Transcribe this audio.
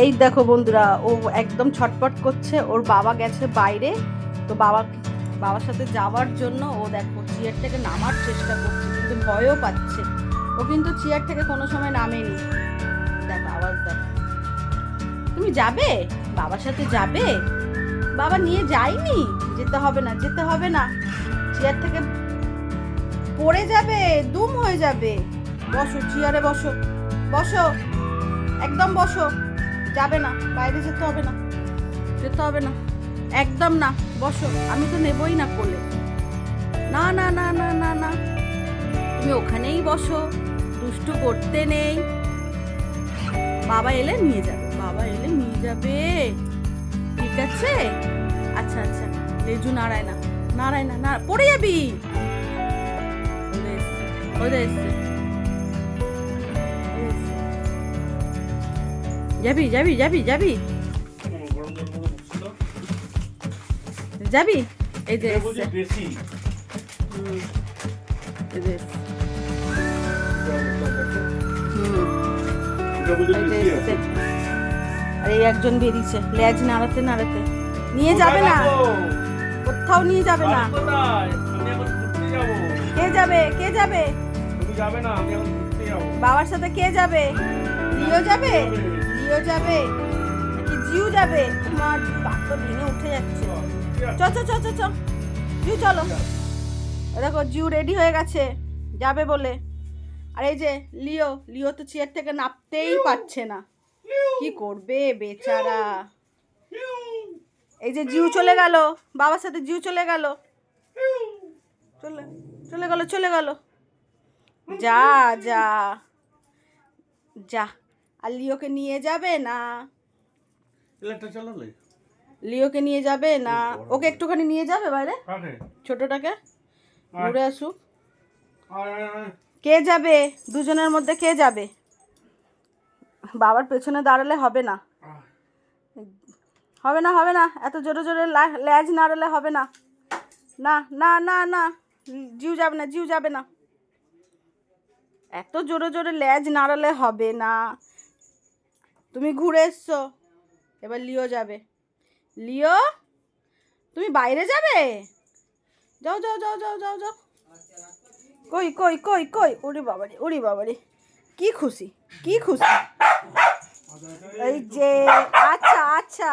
এই দেখো বন্ধুরা, ও একদম ছটপট করছে। ওর বাবা গেছে বাইরে, তো বাবার সাথে যাওয়ার জন্য ও দেখো চেয়ার থেকে নামার চেষ্টা করছে, কিন্তু ভয়ও পাচ্ছে। ও কিন্তু চেয়ার থেকে কোনো সময় নামেনি। দেখো আওয়াজ দেখো। তুমি যাবে বাবার সাথে? যাবে? বাবা নিয়ে যায়নি। যেতে হবে না, যেতে হবে না। চেয়ার থেকে পড়ে যাবে, দুম হয়ে যাবে। বসো, চেয়ারে বসো, বসো, একদম বসো। যাবে না, বাইরে যেতে হবে না, যেতে হবে না, একদম না। বসো, আমি তো নেবই না কোলে। না না না না না না, তুমি ওখানেই বসো, দুষ্টু করতে নেই। বাবা এলে নিয়ে যাবে, বাবা এলে নিয়ে যাবে, ঠিক আছে? আচ্ছা আচ্ছা, লেজু নাড়ায় না, নাড়ায় না, না পড়ে যাবি। ওদের এসছে, যাবি যাবি যাবি যাবি যাবি। এই যে এসছে, এই যে এসছে। আর এই একজন বেরিয়েছে লেজ নাড়াতে নাড়াতে। নিয়ে যাবে না, কোথাও নিয়ে যাবে না। কে যাবে? কে যাবে? বাবার সাথে কে যাবে? লিও যাবে? লিও যাবে নাকি জিউ যাবে? তোমার বাপ তো ভেঙে উঠে যাচ্ছে। চ চ চ চ চ, জিউ চলো। দেখো জিউ রেডি হয়ে গেছে যাবে বলে। আর এই যে লিও, লিও তো চেয়ার থেকে নামতেই পারছে না, কি করবে বেচারা। এই যে জিউ চলে গেল, বাবার সাথে জিউ চলে গেল, চলে চলে গেল, চলে গেল। যা যা যা। আর লিওকে নিয়ে যাবে না, লিওকে নিয়ে যাবে না। ওকে একটুখানি নিয়ে যাবে বাইরে, ছোটটাকে ঘুরে আসুক। কে যাবে দুজনের মধ্যে? কে যাবে? বাবার পেছনে দাঁড়ালে হবে না, হবে না, হবে না। এত জোরে জোরে লেজ নাড়ালে হবে না। না না না না, জিউ যাবে না, জিউ যাবে না। এত জোরে জোরে লেজ নাড়ালে হবে না। তুমি ঘুরে এসছো, এবার লিও যাবে। লিও, তুমি বাইরে যাবে? যাও যাও যাও যাও যাও যাও। কই কই কই কই, ওরে বাবারে, ওরে বাবারে, কি খুশি, কি খুশি। এই যে, আচ্ছা আচ্ছা,